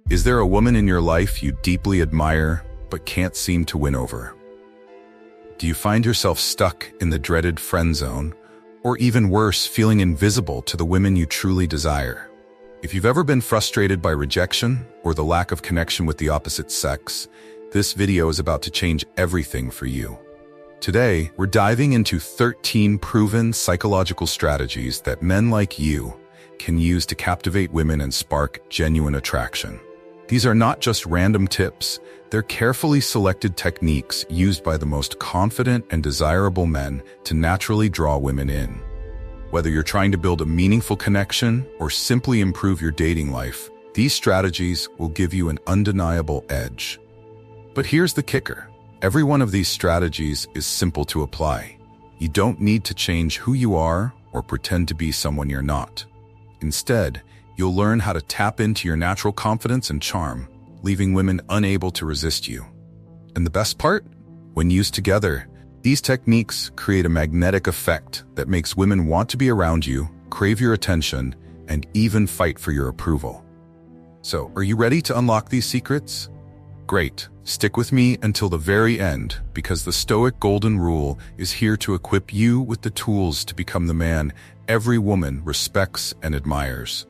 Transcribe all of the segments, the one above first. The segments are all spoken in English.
Is there a woman in your life you deeply admire but can't seem to win over? Do you find yourself stuck in the dreaded friend zone, or even worse, feeling invisible to the women you truly desire? If you've ever been frustrated by rejection or the lack of connection with the opposite sex, this video is about to change everything for you. Today, we're diving into 13 proven psychological strategies that men like you can use to captivate women and spark genuine attraction. These are not just random tips, they're carefully selected techniques used by the most confident and desirable men to naturally draw women in. Whether you're trying to build a meaningful connection or simply improve your dating life, these strategies will give you an undeniable edge. But here's the kicker. Every one of these strategies is simple to apply. You don't need to change who you are or pretend to be someone you're not. Instead, you'll learn how to tap into your natural confidence and charm, leaving women unable to resist you. And the best part? When used together, these techniques create a magnetic effect that makes women want to be around you, crave your attention, and even fight for your approval. So, are you ready to unlock these secrets? Great. Stick with me until the very end, because the Stoic Golden Rule is here to equip you with the tools to become the man every woman respects and admires.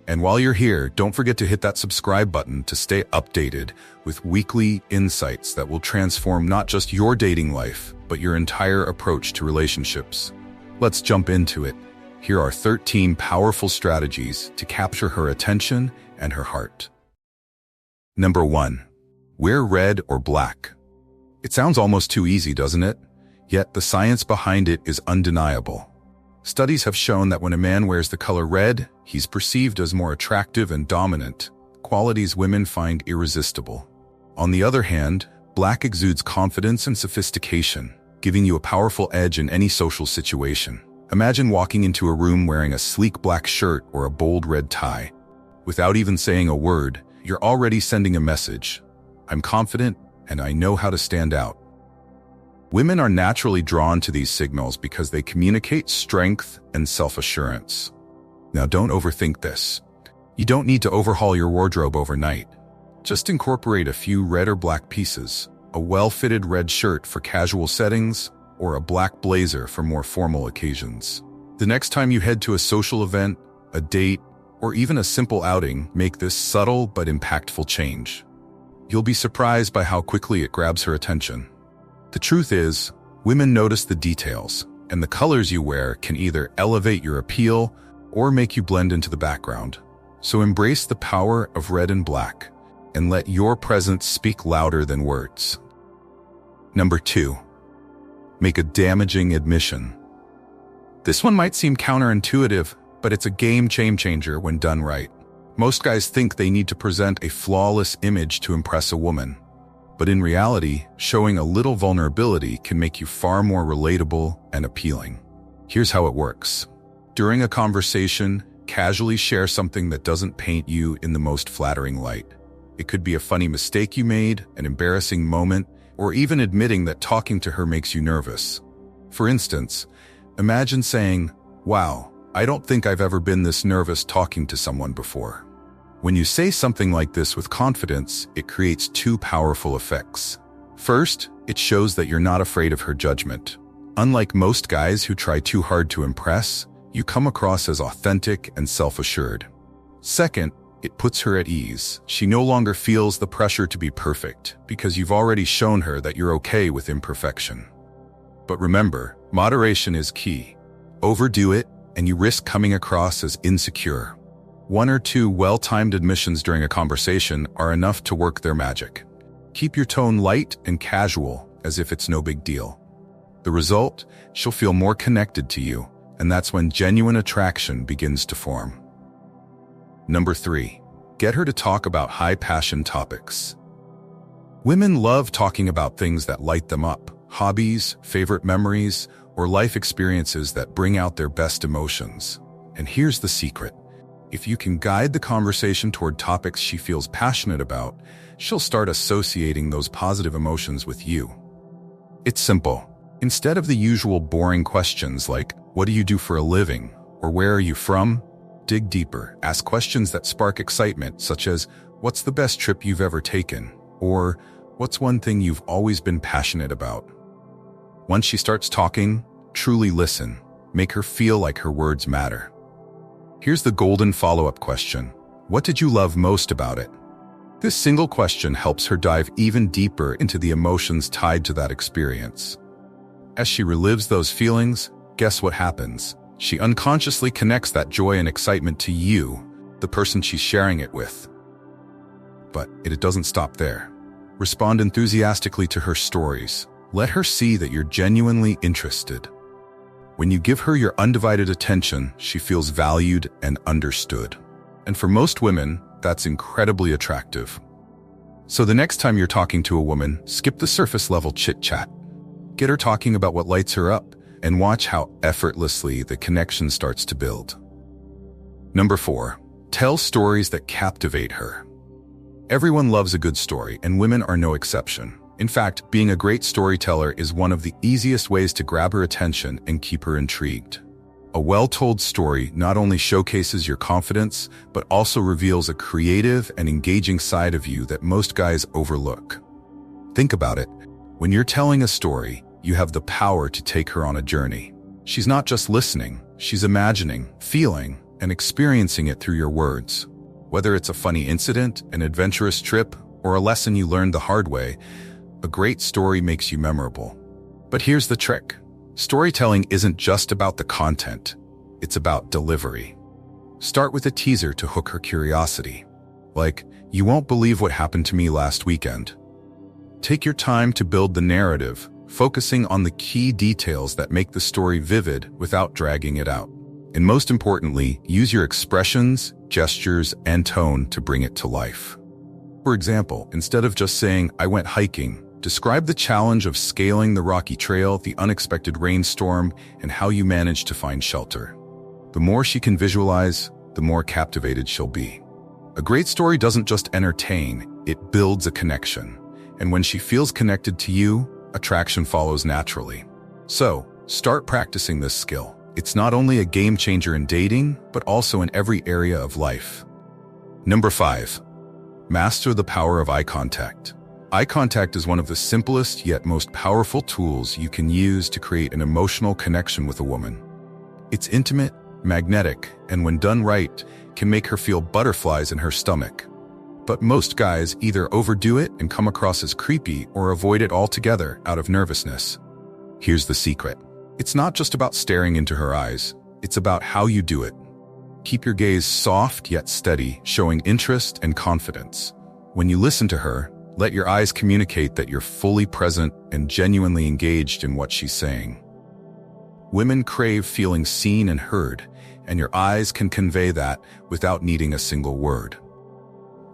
And while you're here, don't forget to hit that subscribe button to stay updated with weekly insights that will transform not just your dating life, but your entire approach to relationships. Let's jump into it. Here are 13 powerful strategies to capture her attention and her heart. Number 1. Wear red or black. It sounds almost too easy, doesn't it? Yet the science behind it is undeniable. Studies have shown that when a man wears the color red, he's perceived as more attractive and dominant, qualities women find irresistible. On the other hand, black exudes confidence and sophistication, giving you a powerful edge in any social situation. Imagine walking into a room wearing a sleek black shirt or a bold red tie. Without even saying a word, you're already sending a message. I'm confident, and I know how to stand out. Women are naturally drawn to these signals because they communicate strength and self-assurance. Now, don't overthink this. You don't need to overhaul your wardrobe overnight. Just incorporate a few red or black pieces, a well-fitted red shirt for casual settings, or a black blazer for more formal occasions. The next time you head to a social event, a date, or even a simple outing, make this subtle but impactful change. You'll be surprised by how quickly it grabs her attention. The truth is, women notice the details, and the colors you wear can either elevate your appeal or make you blend into the background. So embrace the power of red and black, and let your presence speak louder than words. Number 2. Make a damaging admission. This one might seem counterintuitive, but it's a game changer when done right. Most guys think they need to present a flawless image to impress a woman. But in reality, showing a little vulnerability can make you far more relatable and appealing. Here's how it works. During a conversation, casually share something that doesn't paint you in the most flattering light. It could be a funny mistake you made, an embarrassing moment, or even admitting that talking to her makes you nervous. For instance, imagine saying, "Wow, I don't think I've ever been this nervous talking to someone before." When you say something like this with confidence, it creates two powerful effects. First, it shows that you're not afraid of her judgment. Unlike most guys who try too hard to impress, you come across as authentic and self-assured. Second, it puts her at ease. She no longer feels the pressure to be perfect, because you've already shown her that you're okay with imperfection. But remember, moderation is key. Overdo it, and you risk coming across as insecure. 1 or 2 well-timed admissions during a conversation are enough to work their magic. Keep your tone light and casual, as if it's no big deal. The result? She'll feel more connected to you, and that's when genuine attraction begins to form. Number 3. Get her to talk about high-passion topics. Women love talking about things that light them up, hobbies, favorite memories, or life experiences that bring out their best emotions. And here's the secret. If you can guide the conversation toward topics she feels passionate about, she'll start associating those positive emotions with you. It's simple. Instead of the usual boring questions like, "What do you do for a living?" or "Where are you from?" Dig deeper. Ask questions that spark excitement, such as, what's the best trip you've ever taken? Or, what's one thing you've always been passionate about? Once she starts talking, truly listen. Make her feel like her words matter. Here's the golden follow-up question. What did you love most about it? This single question helps her dive even deeper into the emotions tied to that experience. As she relives those feelings, guess what happens? She unconsciously connects that joy and excitement to you, the person she's sharing it with. But it doesn't stop there. Respond enthusiastically to her stories. Let her see that you're genuinely interested. When you give her your undivided attention, she feels valued and understood. And for most women, that's incredibly attractive. So the next time you're talking to a woman, skip the surface-level chit-chat. Get her talking about what lights her up, and watch how effortlessly the connection starts to build. Number 4, tell stories that captivate her. Everyone loves a good story, and women are no exception. In fact, being a great storyteller is one of the easiest ways to grab her attention and keep her intrigued. A well-told story not only showcases your confidence, but also reveals a creative and engaging side of you that most guys overlook. Think about it. When you're telling a story, you have the power to take her on a journey. She's not just listening, she's imagining, feeling, and experiencing it through your words. Whether it's a funny incident, an adventurous trip, or a lesson you learned the hard way, a great story makes you memorable. But here's the trick. Storytelling isn't just about the content, it's about delivery. Start with a teaser to hook her curiosity. Like, you won't believe what happened to me last weekend. Take your time to build the narrative, focusing on the key details that make the story vivid without dragging it out. And most importantly, use your expressions, gestures, and tone to bring it to life. For example, instead of just saying, "I went hiking," describe the challenge of scaling the rocky trail, the unexpected rainstorm, and how you managed to find shelter. The more she can visualize, the more captivated she'll be. A great story doesn't just entertain, it builds a connection. And when she feels connected to you, attraction follows naturally. So, start practicing this skill. It's not only a game changer in dating, but also in every area of life. Number 5, master the power of eye contact. Eye contact is one of the simplest yet most powerful tools you can use to create an emotional connection with a woman. It's intimate, magnetic, and when done right, can make her feel butterflies in her stomach. But most guys either overdo it and come across as creepy or avoid it altogether out of nervousness. Here's the secret. It's not just about staring into her eyes, it's about how you do it. Keep your gaze soft yet steady, showing interest and confidence. When you listen to her, let your eyes communicate that you're fully present and genuinely engaged in what she's saying. Women crave feeling seen and heard, and your eyes can convey that without needing a single word.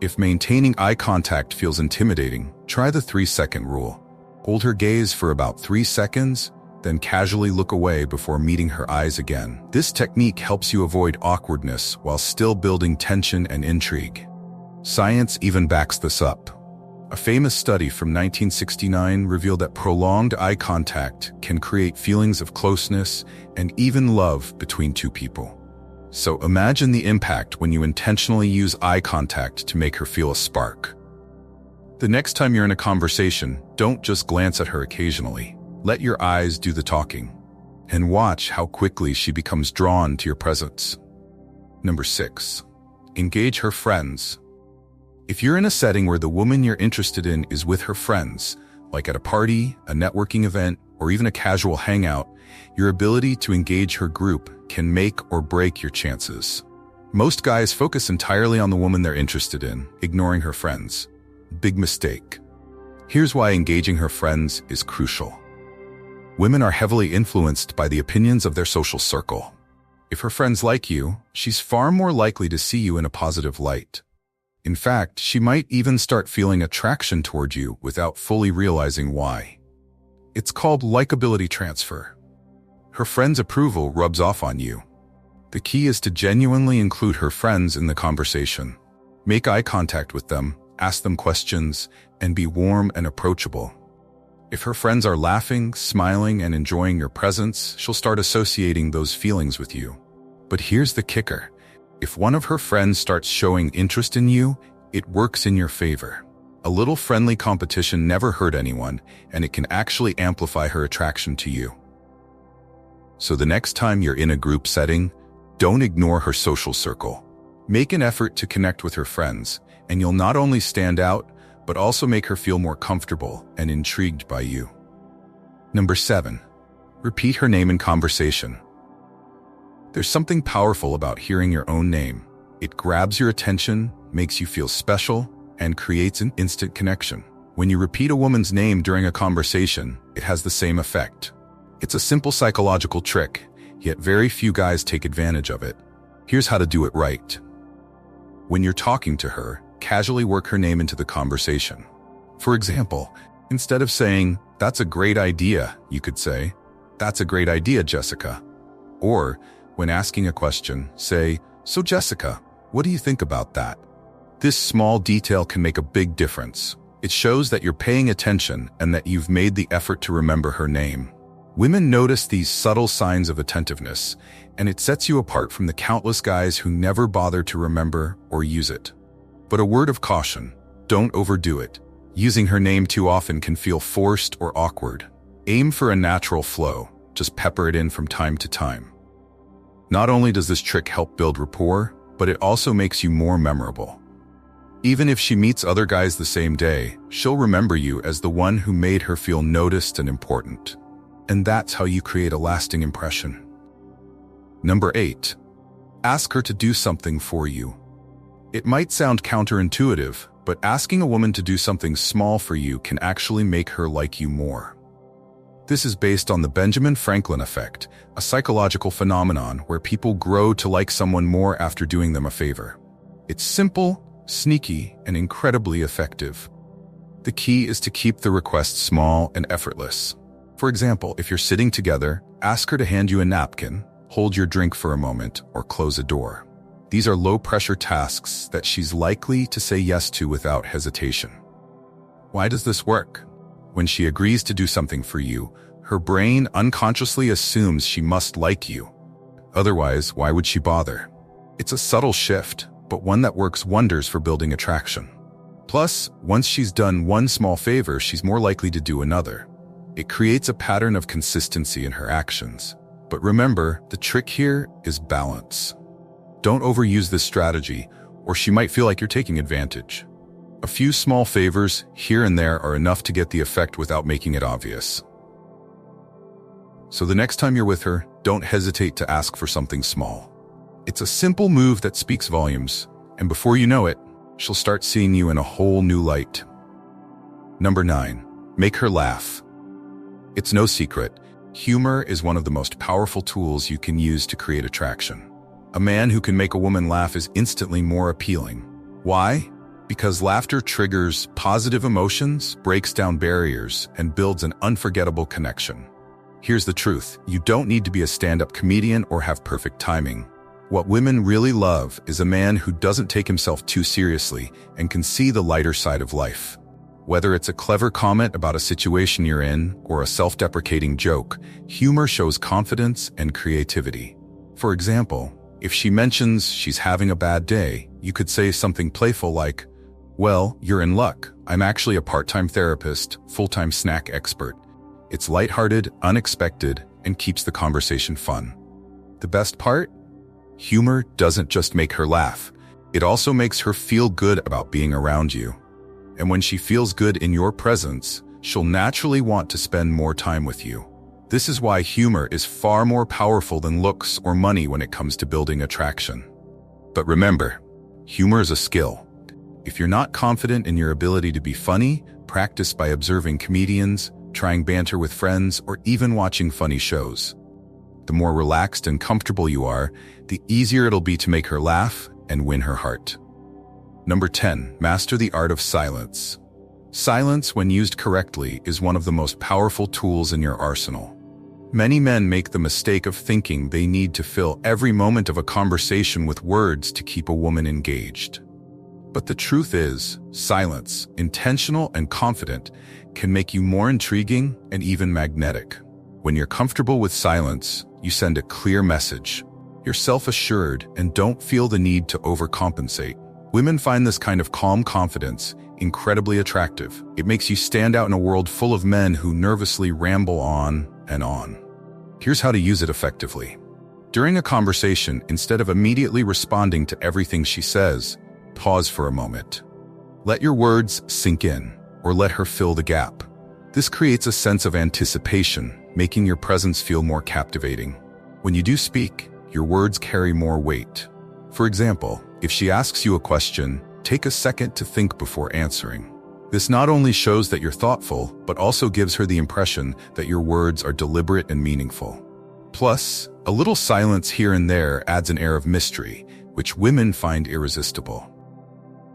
If maintaining eye contact feels intimidating, try the 3-second rule. Hold her gaze for about 3 seconds, then casually look away before meeting her eyes again. This technique helps you avoid awkwardness while still building tension and intrigue. Science even backs this up. A famous study from 1969 revealed that prolonged eye contact can create feelings of closeness and even love between two people. So imagine the impact when you intentionally use eye contact to make her feel a spark. The next time you're in a conversation, don't just glance at her occasionally. Let your eyes do the talking, and watch how quickly she becomes drawn to your presence. Number 6, engage her friends. If you're in a setting where the woman you're interested in is with her friends, like at a party, a networking event, or even a casual hangout, your ability to engage her group can make or break your chances. Most guys focus entirely on the woman they're interested in, ignoring her friends. Big mistake. Here's why engaging her friends is crucial. Women are heavily influenced by the opinions of their social circle. If her friends like you, she's far more likely to see you in a positive light. In fact, she might even start feeling attraction toward you without fully realizing why. It's called likability transfer. Her friends' approval rubs off on you. The key is to genuinely include her friends in the conversation. Make eye contact with them, ask them questions, and be warm and approachable. If her friends are laughing, smiling, and enjoying your presence, she'll start associating those feelings with you. But here's the kicker. If one of her friends starts showing interest in you, it works in your favor. A little friendly competition never hurt anyone, and it can actually amplify her attraction to you. So the next time you're in a group setting, don't ignore her social circle. Make an effort to connect with her friends, and you'll not only stand out, but also make her feel more comfortable and intrigued by you. Number 7. Repeat her name in conversation. There's something powerful about hearing your own name. It grabs your attention, makes you feel special, and creates an instant connection. When you repeat a woman's name during a conversation, it has the same effect. It's a simple psychological trick, yet very few guys take advantage of it. Here's how to do it right. When you're talking to her, casually work her name into the conversation. For example, instead of saying, "That's a great idea," you could say, "That's a great idea, Jessica." Or, when asking a question, say, "So Jessica, what do you think about that?" This small detail can make a big difference. It shows that you're paying attention and that you've made the effort to remember her name. Women notice these subtle signs of attentiveness, and it sets you apart from the countless guys who never bother to remember or use it. But a word of caution, don't overdo it. Using her name too often can feel forced or awkward. Aim for a natural flow, just pepper it in from time to time. Not only does this trick help build rapport, but it also makes you more memorable. Even if she meets other guys the same day, she'll remember you as the one who made her feel noticed and important. And that's how you create a lasting impression. Number 8. Ask her to do something for you. It might sound counterintuitive, but asking a woman to do something small for you can actually make her like you more. This is based on the Benjamin Franklin effect, a psychological phenomenon where people grow to like someone more after doing them a favor. It's simple, sneaky, and incredibly effective. The key is to keep the request small and effortless. For example, if you're sitting together, ask her to hand you a napkin, hold your drink for a moment, or close a door. These are low-pressure tasks that she's likely to say yes to without hesitation. Why does this work? When she agrees to do something for you, her brain unconsciously assumes she must like you. Otherwise, why would she bother? It's a subtle shift, but one that works wonders for building attraction. Plus, once she's done one small favor, she's more likely to do another. It creates a pattern of consistency in her actions. But remember, the trick here is balance. Don't overuse this strategy, or she might feel like you're taking advantage. A few small favors here and there are enough to get the effect without making it obvious. So the next time you're with her, don't hesitate to ask for something small. It's a simple move that speaks volumes, and before you know it, she'll start seeing you in a whole new light. Number 9. Make her laugh. It's no secret, humor is one of the most powerful tools you can use to create attraction. A man who can make a woman laugh is instantly more appealing. Why? Because laughter triggers positive emotions, breaks down barriers, and builds an unforgettable connection. Here's the truth, you don't need to be a stand-up comedian or have perfect timing. What women really love is a man who doesn't take himself too seriously and can see the lighter side of life. Whether it's a clever comment about a situation you're in or a self-deprecating joke, humor shows confidence and creativity. For example, if she mentions she's having a bad day, you could say something playful like, "Well, you're in luck. I'm actually a part-time therapist, full-time snack expert." It's lighthearted, unexpected, and keeps the conversation fun. The best part? Humor doesn't just make her laugh. It also makes her feel good about being around you. And when she feels good in your presence, she'll naturally want to spend more time with you. This is why humor is far more powerful than looks or money when it comes to building attraction. But remember, humor is a skill. If you're not confident in your ability to be funny, practice by observing comedians, trying banter with friends, or even watching funny shows. The more relaxed and comfortable you are, the easier it'll be to make her laugh and win her heart. Number 10, master the art of silence. Silence, when used correctly, is one of the most powerful tools in your arsenal. Many men make the mistake of thinking they need to fill every moment of a conversation with words to keep a woman engaged. But the truth is, silence, intentional and confident, can make you more intriguing and even magnetic. When you're comfortable with silence, you send a clear message. You're self-assured and don't feel the need to overcompensate. Women find this kind of calm confidence incredibly attractive. It makes you stand out in a world full of men who nervously ramble on and on. Here's how to use it effectively. During a conversation, instead of immediately responding to everything she says, pause for a moment. Let your words sink in, or let her fill the gap. This creates a sense of anticipation, making your presence feel more captivating. When you do speak, your words carry more weight. For example, if she asks you a question, take a second to think before answering. This not only shows that you're thoughtful, but also gives her the impression that your words are deliberate and meaningful. Plus, a little silence here and there adds an air of mystery, which women find irresistible.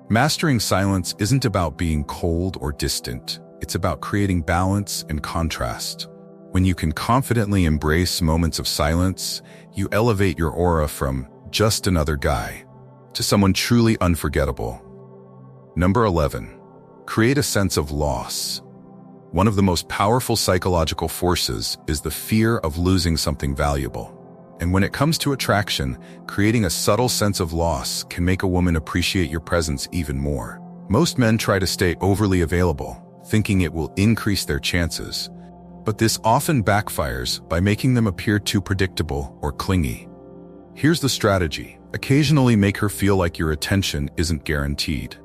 Mastering silence isn't about being cold or distant. It's about creating balance and contrast. When you can confidently embrace moments of silence, you elevate your aura from just another guy to someone truly unforgettable. Number 11. Create a sense of loss. One of the most powerful psychological forces is the fear of losing something valuable. And when it comes to attraction, creating a subtle sense of loss can make a woman appreciate your presence even more. Most men try to stay overly available, thinking it will increase their chances. But this often backfires by making them appear too predictable or clingy. Here's the strategy. Occasionally make her feel like your attention isn't guaranteed.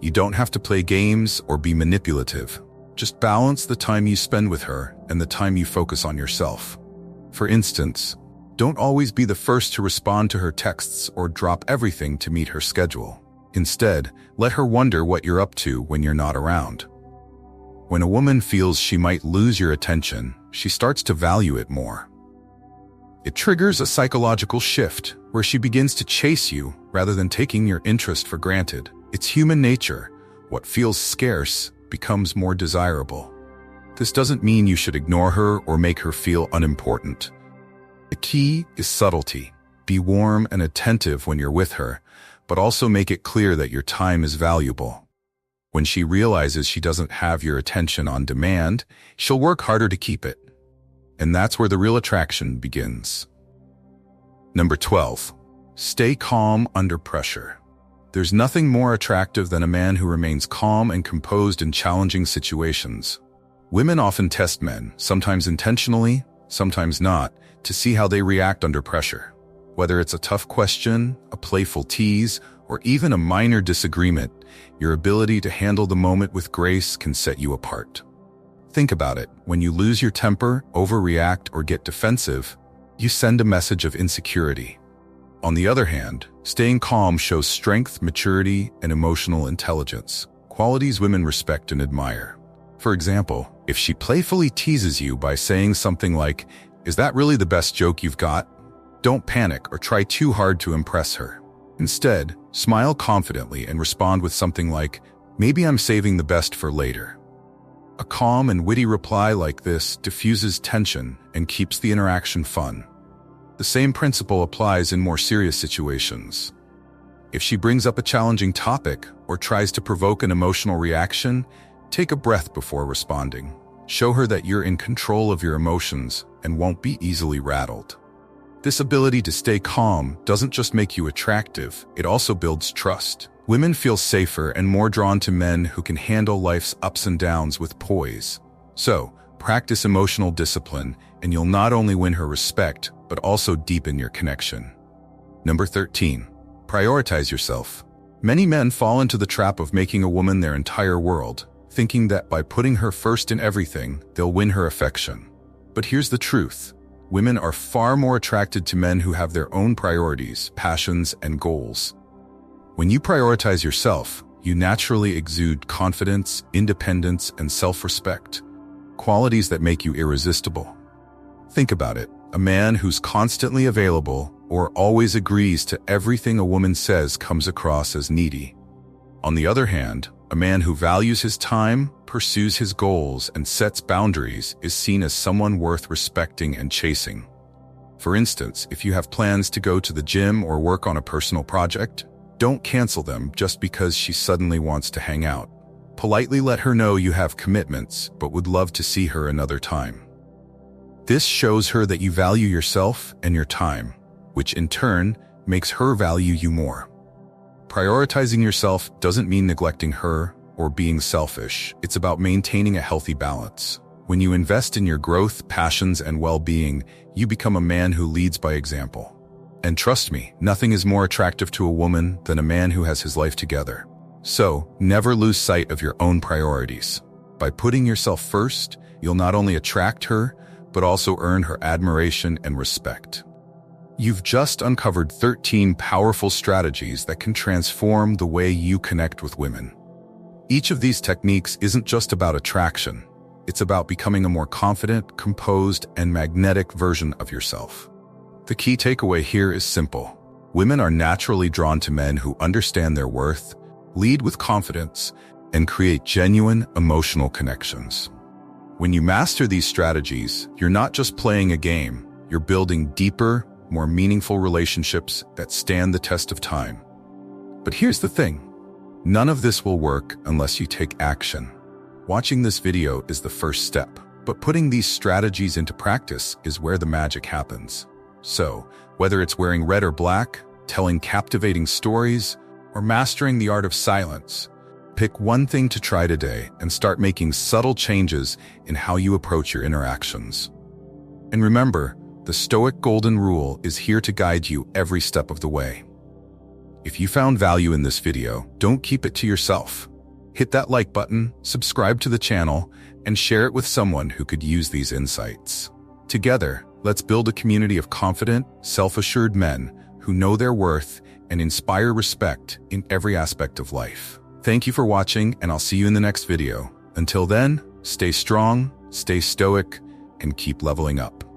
You don't have to play games or be manipulative. Just balance the time you spend with her and the time you focus on yourself. For instance, don't always be the first to respond to her texts or drop everything to meet her schedule. Instead, let her wonder what you're up to when you're not around. When a woman feels she might lose your attention, she starts to value it more. It triggers a psychological shift where she begins to chase you rather than taking your interest for granted. It's human nature. What feels scarce becomes more desirable. This doesn't mean you should ignore her or make her feel unimportant. The key is subtlety. Be warm and attentive when you're with her, but also make it clear that your time is valuable. When she realizes she doesn't have your attention on demand, she'll work harder to keep it. And that's where the real attraction begins. Number 12. Stay calm under pressure. There's nothing more attractive than a man who remains calm and composed in challenging situations. Women often test men, sometimes intentionally, sometimes not, to see how they react under pressure. Whether it's a tough question, a playful tease, or even a minor disagreement, your ability to handle the moment with grace can set you apart. Think about it. When you lose your temper, overreact, or get defensive, you send a message of insecurity. On the other hand, staying calm shows strength, maturity, and emotional intelligence, qualities women respect and admire. For example, if she playfully teases you by saying something like, "Is that really the best joke you've got?" Don't panic or try too hard to impress her. Instead, smile confidently and respond with something like, "Maybe I'm saving the best for later." A calm and witty reply like this diffuses tension and keeps the interaction fun. The same principle applies in more serious situations. If she brings up a challenging topic or tries to provoke an emotional reaction, take a breath before responding. Show her that you're in control of your emotions and won't be easily rattled. This ability to stay calm doesn't just make you attractive, it also builds trust. Women feel safer and more drawn to men who can handle life's ups and downs with poise. So, practice emotional discipline, and you'll not only win her respect, but also deepen your connection. Number 13. Prioritize yourself. Many men fall into the trap of making a woman their entire world, thinking that by putting her first in everything, they'll win her affection. But here's the truth. Women are far more attracted to men who have their own priorities, passions, and goals. When you prioritize yourself, you naturally exude confidence, independence, and self-respect, qualities that make you irresistible. Think about it. A man who's constantly available or always agrees to everything a woman says comes across as needy. On the other hand, a man who values his time, pursues his goals, and sets boundaries is seen as someone worth respecting and chasing. For instance, if you have plans to go to the gym or work on a personal project, don't cancel them just because she suddenly wants to hang out. Politely let her know you have commitments, but would love to see her another time. This shows her that you value yourself and your time. which in turn makes her value you more. Prioritizing yourself doesn't mean neglecting her or being selfish. It's about maintaining a healthy balance. When you invest in your growth, passions, and well-being, you become a man who leads by example. And trust me, nothing is more attractive to a woman than a man who has his life together. So, never lose sight of your own priorities. By putting yourself first, you'll not only attract her, but also earn her admiration and respect. You've just uncovered 13 powerful strategies that can transform the way you connect with women. Each of these techniques isn't just about attraction. It's about becoming a more confident, composed, and magnetic version of yourself. The key takeaway here is simple. Women are naturally drawn to men who understand their worth, lead with confidence, and create genuine emotional connections. When you master these strategies, you're not just playing a game, you're building deeper, more meaningful relationships that stand the test of time. But here's the thing. None of this will work unless you take action. Watching this video is the first step, but putting these strategies into practice is where the magic happens. So, whether it's wearing red or black, telling captivating stories, or mastering the art of silence, pick one thing to try today and start making subtle changes in how you approach your interactions. And remember, the Stoic Golden Rule is here to guide you every step of the way. If you found value in this video, don't keep it to yourself. Hit that like button, subscribe to the channel, and share it with someone who could use these insights. Together, let's build a community of confident, self-assured men who know their worth and inspire respect in every aspect of life. Thank you for watching, and I'll see you in the next video. Until then, stay strong, stay stoic, and keep leveling up.